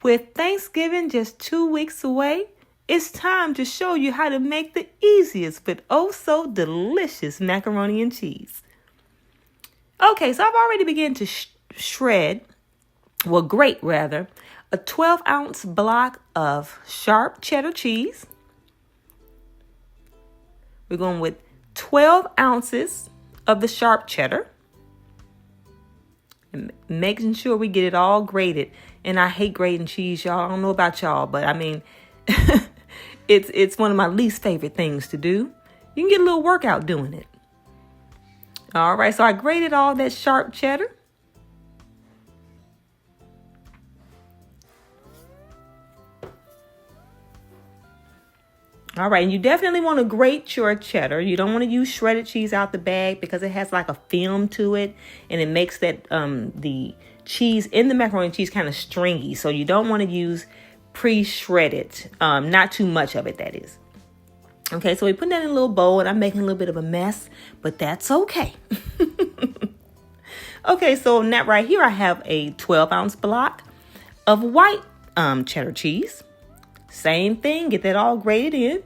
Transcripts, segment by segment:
With Thanksgiving just 2 weeks away, it's time to show you how to make the easiest but oh so delicious macaroni and cheese. Okay, so I've already begun to grate a 12-ounce block of sharp cheddar cheese. We're going with 12 ounces of the sharp cheddar. And making sure we get it all grated. And I hate grating cheese, y'all. I don't know about y'all, but I mean, it's one of my least favorite things to do. You can get a little workout doing it. All right, so I grated all that sharp cheddar. All right, and you definitely want to grate your cheddar. You don't want to use shredded cheese out the bag because it has like a film to it, and it makes that the cheese in the macaroni and cheese kind of stringy. So you don't want to use pre-shredded, not too much of it, that is. Okay, so we put that in a little bowl, and I'm making a little bit of a mess, but that's okay. Okay, so now right here I have a 12-ounce block of white cheddar cheese. Same thing, get that all grated in.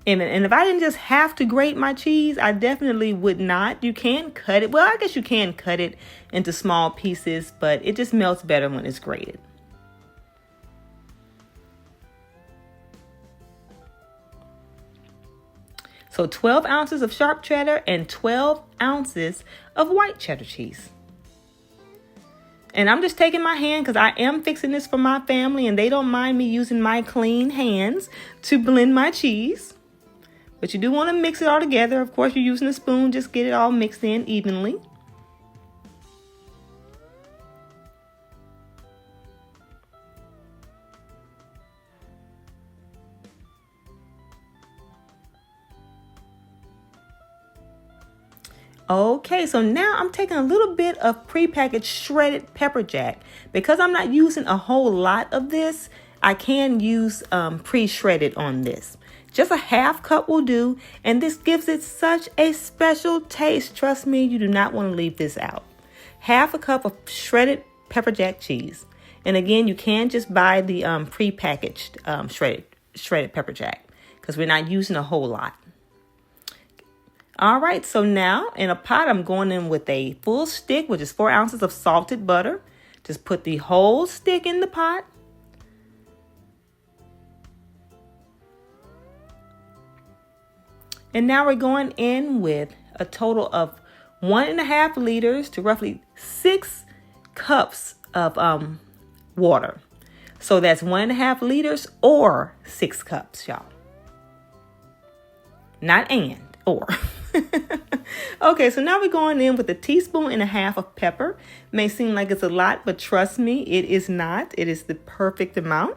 And if I didn't just have to grate my cheese, I definitely would not. You can cut it. Well, I guess you can cut it into small pieces, but it just melts better when it's grated. So 12 ounces of sharp cheddar and 12 ounces of white cheddar cheese. And I'm just taking my hand because I am fixing this for my family and they don't mind me using my clean hands to blend my cheese. But you do want to mix it all together. Of course, you're using a spoon. Just get it all mixed in evenly. Okay, so now I'm taking a little bit of prepackaged shredded pepper jack. Because I'm not using a whole lot of this, I can use pre-shredded on this. Just a half cup will do, and this gives it such a special taste. Trust me, you do not want to leave this out. Half a cup of shredded pepper jack cheese. And again, you can just buy the prepackaged shredded pepper jack because we're not using a whole lot. All right, so now in a pot, I'm going in with a full stick, which is 4 ounces of salted butter. Just put the whole stick in the pot. And now we're going in with a total of 1.5 liters to roughly 6 cups of water. So that's 1.5 liters or 6 cups, y'all. Not and, or. Okay, so now we're going in with 1.5 teaspoons of pepper. May seem like it's a lot, but trust me, it is not. It is the perfect amount.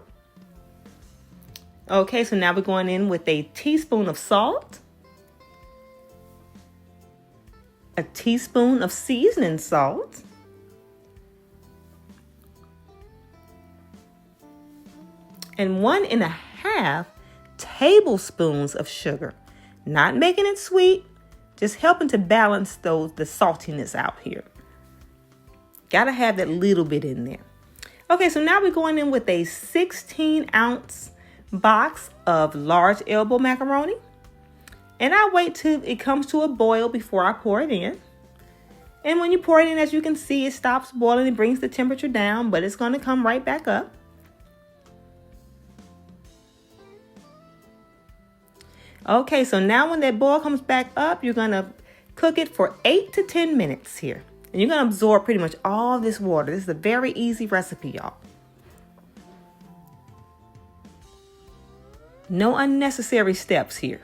Okay, so now we're going in with 1 teaspoon of salt. 1 teaspoon of seasoning salt. And 1.5 tablespoons of sugar. Not making it sweet, just helping to balance the saltiness out here. Gotta have that little bit in there. Okay, so now we're going in with a 16-ounce box of large elbow macaroni. And I wait till it comes to a boil before I pour it in. And when you pour it in, as you can see, it stops boiling. It brings the temperature down, but it's going to come right back up. Okay, so now when that boil comes back up, you're going to cook it for 8 to 10 minutes here. And you're going to absorb pretty much all this water. This is a very easy recipe, y'all. No unnecessary steps here.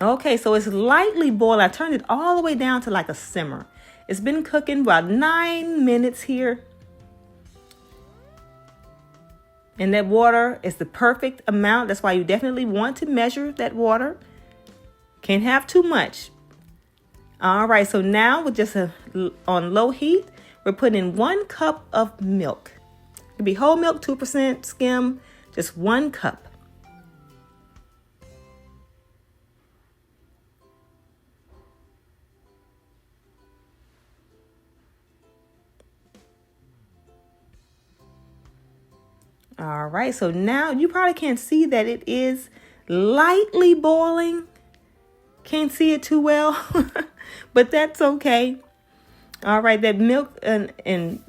Okay, so it's lightly boiled. I turned it all the way down to like a simmer. It's been cooking about 9 minutes here. And that water is the perfect amount. That's why you definitely want to measure that water. Can't have too much. All right, so now with just on low heat, we're putting in 1 cup of milk. It could be whole milk, 2% skim, just 1 cup. All right, so now you probably can't see that it is lightly boiling. Can't see it too well, but that's okay. All right, that milk and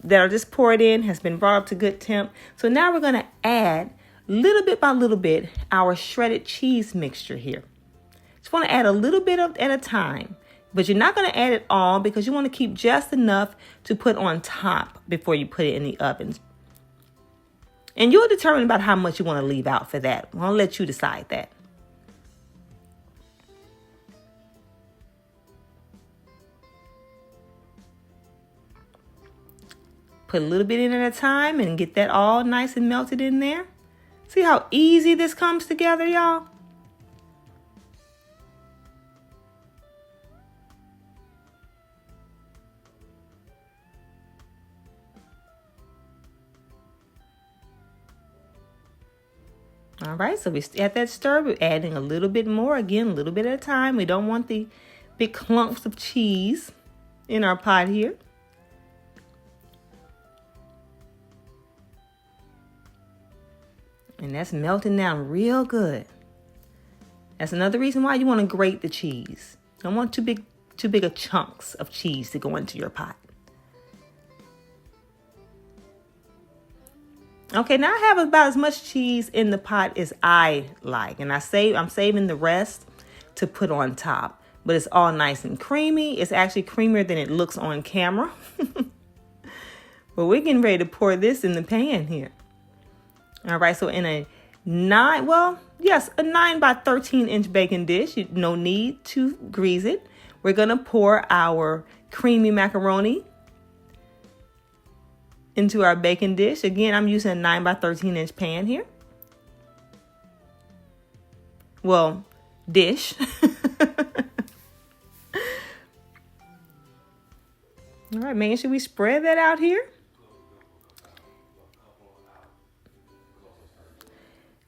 that I just poured in has been brought up to good temp. So now we're going to add little bit by little bit our shredded cheese mixture here. Just want to add a little bit of at a time, but you're not going to add it all because you want to keep just enough to put on top before you put it in the ovens. And you'll determine about how much you want to leave out for that. I'll let you decide that. Put a little bit in at a time and get that all nice and melted in there. See how easy this comes together, y'all? All right, so we at that stir, we're adding a little bit more, again, a little bit at a time. We don't want the big clumps of cheese in our pot here. And that's melting down real good. That's another reason why you want to grate the cheese. You don't want too big of chunks of cheese to go into your pot. Okay, now I have about as much cheese in the pot as I like. And I'm saving the rest to put on top. But it's all nice and creamy. It's actually creamier than it looks on camera. But we're getting ready to pour this in the pan here. All right, so in a 9 by 13 inch baking dish, no need to grease it. We're gonna pour our creamy macaroni into our baking dish. Again, I'm using a 9 by 13 inch pan here. Well, dish. All right, making sure we spread that out here.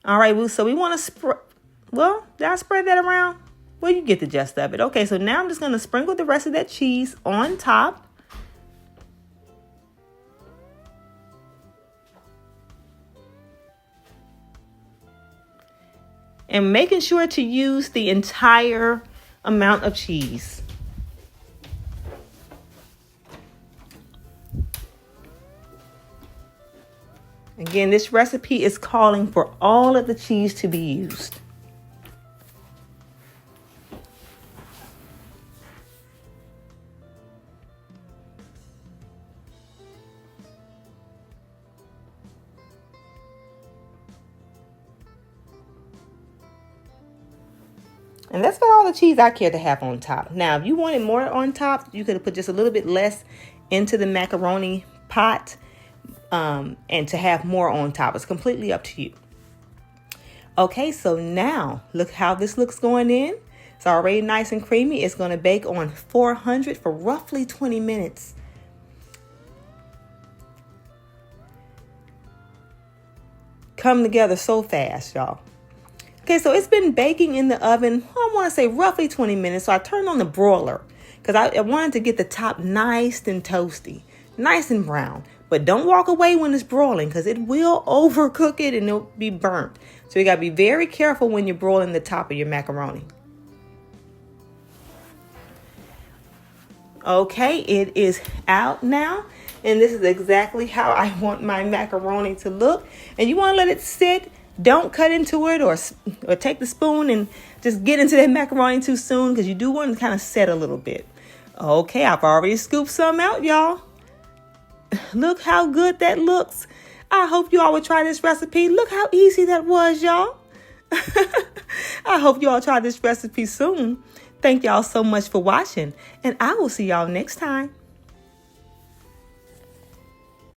All right, so we want to spread. Well, did I spread that around? Well, you get the gist of it. Okay, so now I'm just going to sprinkle the rest of that cheese on top. And making sure to use the entire amount of cheese. Again, this recipe is calling for all of the cheese to be used. And that's about all the cheese I care to have on top. Now, if you wanted more on top, you could have put just a little bit less into the macaroni pot. And to have more on top. It's completely up to you. Okay, so now look how this looks going in. It's already nice and creamy. It's going to bake on 400 for roughly 20 minutes. Come together so fast, y'all. Okay, so it's been baking in the oven, I want to say roughly 20 minutes. So I turned on the broiler because I wanted to get the top nice and toasty, nice and brown. But don't walk away when it's broiling because it will overcook it and it'll be burnt. So you got to be very careful when you're broiling the top of your macaroni. Okay, it is out now. And this is exactly how I want my macaroni to look. And you want to let it sit. Don't cut into it or take the spoon and just get into that macaroni too soon because you do want to kind of set a little bit. Okay, I've already scooped some out, y'all. Look how good that looks. I hope you all will try this recipe. Look how easy that was, y'all. I hope you all try this recipe soon. Thank y'all so much for watching, and I will see y'all next time.